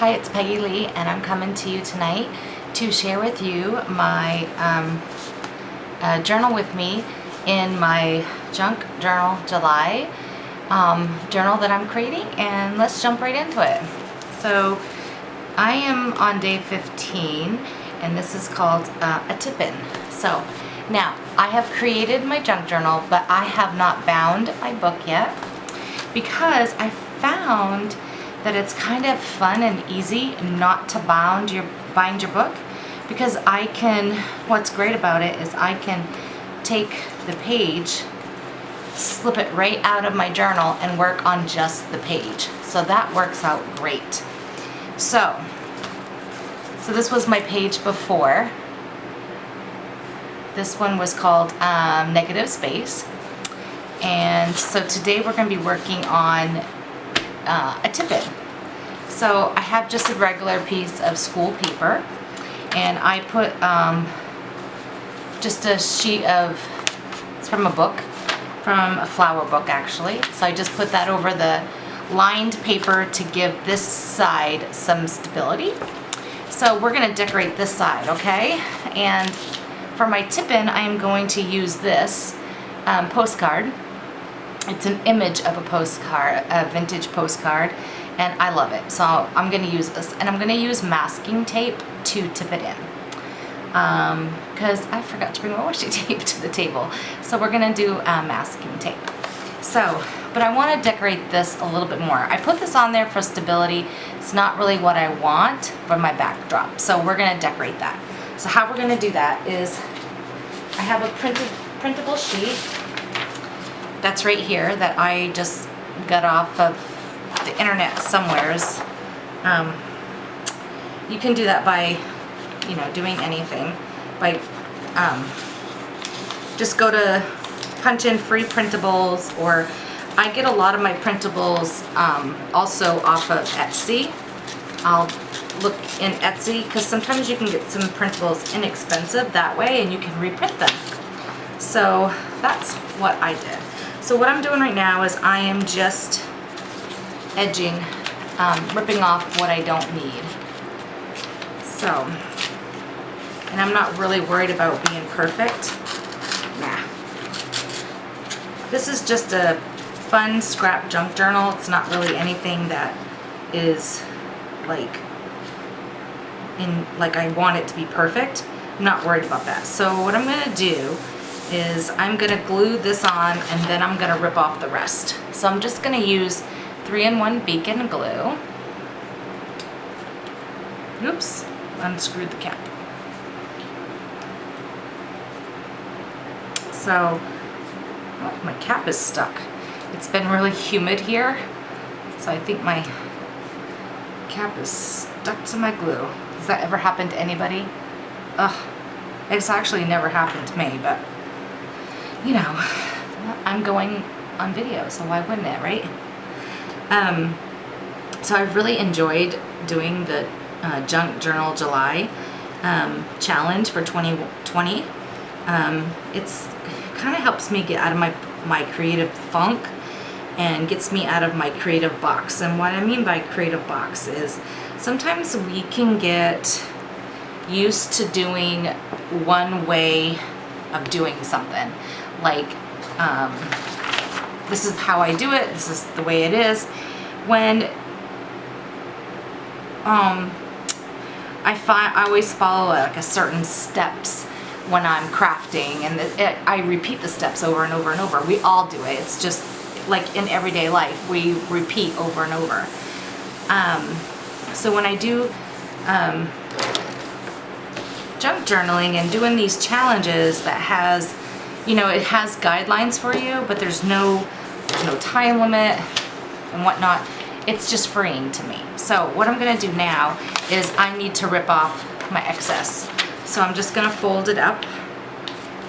Hi, it's Peggy Lee, and I'm coming to you tonight to share with you my journal with me in my Junk Journal July journal that I'm creating, and let's jump right into it. So I am on day 15, and this is called a tip-in. So now I have created my junk journal, but I have not bound my book yet because I found that it's kind of fun and easy not to bind your book, because what's great about it is I can take the page, slip it right out of my journal and work on just the page. So that works out great. So this was my page before. This one was called Negative Space. And so today we're going to be working on a tip-in. So I have just a regular piece of school paper, and I put just a sheet of, it's from a book, from a flower book actually. So I just put that over the lined paper to give this side some stability. So we're going to decorate this side, okay? And for my tip-in, I am going to use this postcard. It's an image of a postcard, a vintage postcard, and I love it. So I'm going to use this, and I'm going to use masking tape to tip it in, because I forgot to bring my washi tape to the table. So we're going to do masking tape. So, but I want to decorate this a little bit more. I put this on there for stability. It's not really what I want for my backdrop. So we're going to decorate that. So how we're going to do that is I have a printable sheet that's right here that I just got off of the internet somewheres. You can do that by, doing anything. By just go to punch in free printables, or I get a lot of my printables also off of Etsy. I'll look in Etsy because sometimes you can get some printables inexpensive that way, and you can reprint them. So that's what I did. So what I'm doing right now is I am just edging, ripping off what I don't need. So, and I'm not really worried about being perfect. Nah. This is just a fun scrap junk journal. It's not really anything that is like I want it to be perfect. I'm not worried about that. So what I'm gonna do is I'm gonna glue this on, and then I'm gonna rip off the rest. So I'm just gonna use 3-in-1 beacon glue. Oops, unscrewed the cap. So, oh, my cap is stuck. It's been really humid here, so I think my cap is stuck to my glue. Does that ever happen to anybody? Ugh, it's actually never happened to me, but I'm going on video, so why wouldn't it, right? So I've really enjoyed doing the Junk Journal July challenge for 2020. It's kind of helps me get out of my creative funk and gets me out of my creative box. And what I mean by creative box is sometimes we can get used to doing one way of doing something. Like, this is how I do it, this is the way it is. When I always follow like a certain steps when I'm crafting, and I repeat the steps over and over and over. We all do it. It's just like in everyday life, we repeat over and over. So when I do junk journaling and doing these challenges that has, it has guidelines for you, but there's no time limit and whatnot. It's just freeing to me. So what I'm gonna do now is I need to rip off my excess. So I'm just gonna fold it up,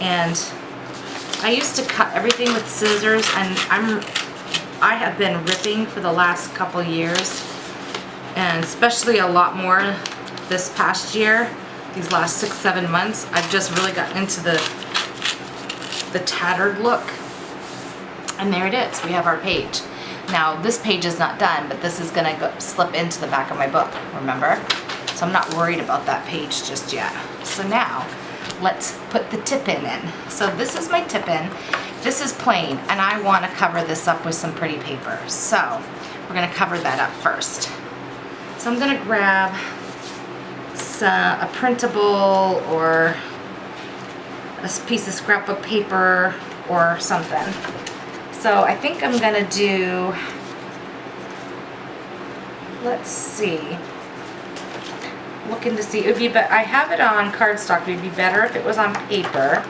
and I used to cut everything with scissors, and I have been ripping for the last couple years, and especially a lot more this past year, these last 6-7 months. I've just really gotten into the tattered look. And there it is, we have our page. Now this page is not done, but this is gonna go slip into the back of my book, remember? So I'm not worried about that page just yet. So now, let's put the tip-in in. So this is my tip-in. This is plain, and I wanna cover this up with some pretty paper. So we're gonna cover that up first. So I'm gonna grab a printable or a piece of scrapbook paper or something. So I think I'm gonna do, let's see, looking to see, it would be better, I have it on cardstock, it would be better if it was on paper,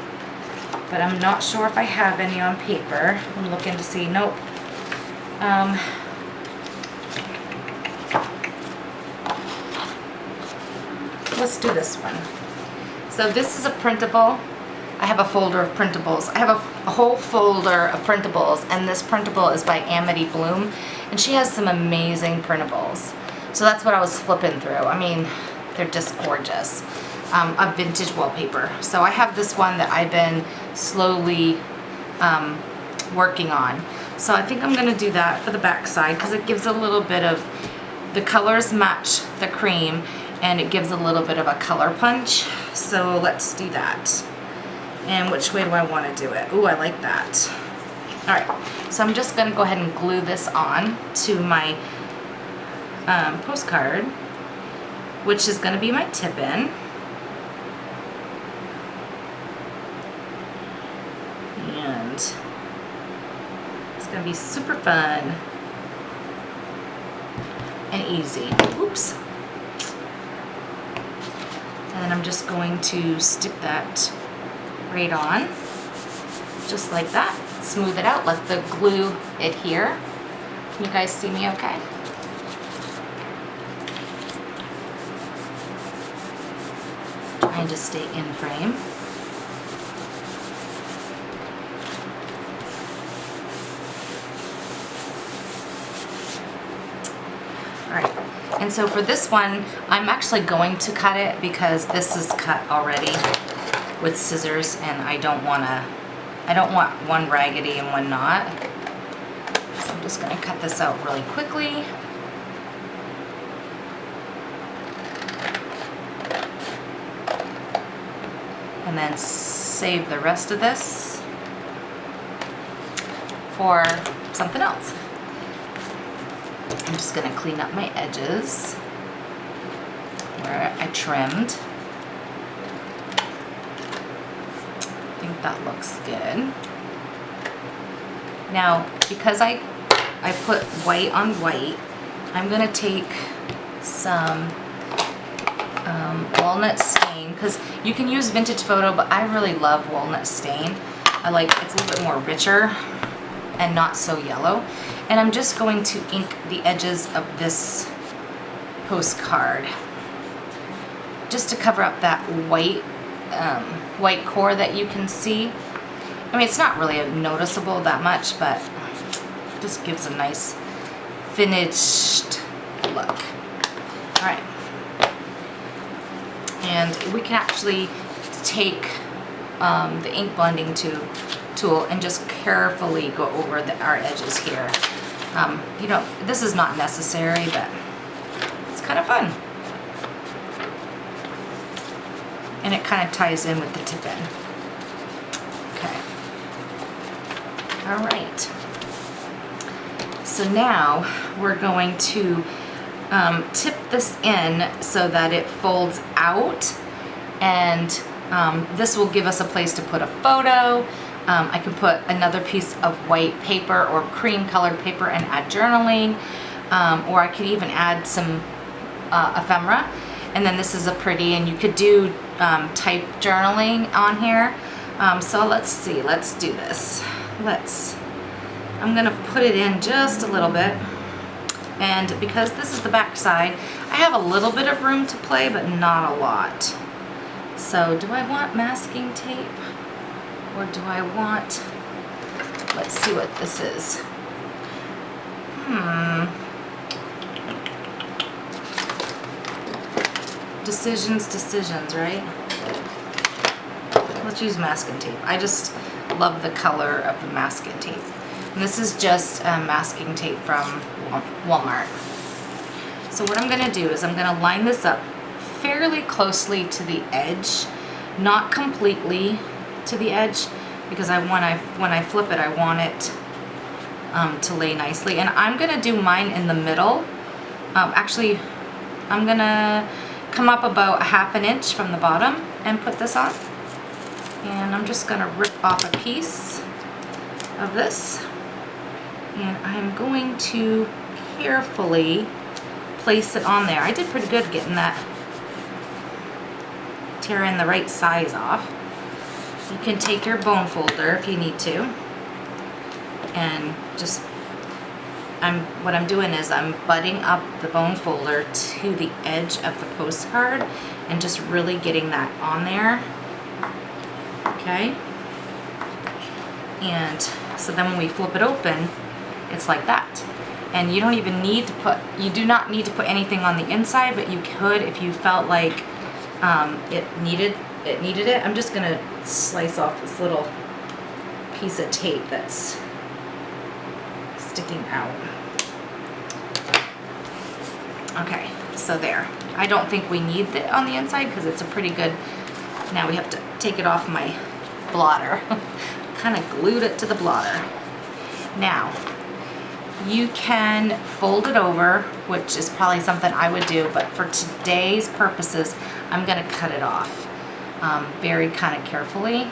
but I'm not sure if I have any on paper. I'm looking to see, nope. Let's do this one. So this is a printable. I have a folder of printables. I have a whole folder of printables, and this printable is by Amity Bloom, and she has some amazing printables. So that's what I was flipping through. I mean, they're just gorgeous. A vintage wallpaper. So I have this one that I've been slowly working on. So I think I'm gonna do that for the back side because it gives a little bit of, the colors match the cream, and it gives a little bit of a color punch. So let's do that. And which way do I want to do it? Ooh, I like that. All right, so I'm just gonna go ahead and glue this on to my postcard, which is gonna be my tip-in. And it's gonna be super fun and easy. Oops. And then I'm just going to stick that right on, just like that. Smooth it out, let the glue adhere. Can you guys see me okay? Trying to stay in frame. All right. And so for this one, I'm actually going to cut it because this is cut already with scissors, and I don't want one raggedy and one not. So I'm just gonna cut this out really quickly. And then save the rest of this for something else. I'm just gonna clean up my edges where I trimmed. I think that looks good. Now, because I put white on white, I'm gonna take some walnut stain, because you can use vintage photo, but I really love walnut stain. I like, it's a little bit more richer and not so yellow. And I'm just going to ink the edges of this postcard just to cover up that white white core that you can see. I mean, it's not really noticeable that much, but it just gives a nice finished look. All right. And we can actually take the ink blending tool and just carefully go over our edges here. You know, this is not necessary, but it's kind of fun. And it kind of ties in with the tip-in. Okay. All right. So now we're going to tip this in so that it folds out, and this will give us a place to put a photo. I can put another piece of white paper or cream colored paper and add journaling, or I could even add some ephemera. And then this is a pretty, and you could do type journaling on here. So let's see, let's do this. I'm gonna put it in just a little bit. And because this is the back side, I have a little bit of room to play, but not a lot. So do I want masking tape? Or do I want, let's see what this is. Decisions, right? Let's use masking tape. I just love the color of the masking tape. And this is just masking tape from Walmart. So what I'm gonna do is I'm gonna line this up fairly closely to the edge, not completely to the edge, because when I flip it, I want it to lay nicely. And I'm gonna do mine in the middle. Actually, I'm gonna come up about 1/2 inch from the bottom and put this on. And I'm just gonna rip off a piece of this. And I'm going to carefully place it on there. I did pretty good getting that, tearing the right size off. You can take your bone folder if you need to, and just, what I'm doing is I'm butting up the bone folder to the edge of the postcard and just really getting that on there. Okay? And so then when we flip it open, it's like that. And you don't even need to put, you do not need to put anything on the inside, but you could if you felt like it needed it. I'm just gonna slice off this little piece of tape that's sticking out. Okay, so there. I don't think we need it on the inside because it's a pretty good, now we have to take it off my blotter. Kind of glued it to the blotter. Now, you can fold it over, which is probably something I would do, but for today's purposes, I'm gonna cut it off very kind of carefully.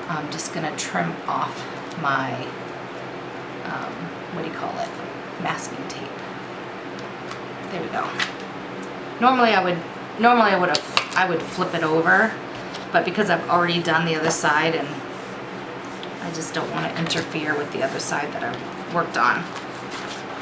I'm just gonna trim off my, what do you call it? Masking tape. There we go. Normally I would flip it over, but because I've already done the other side and I just don't want to interfere with the other side that I've worked on.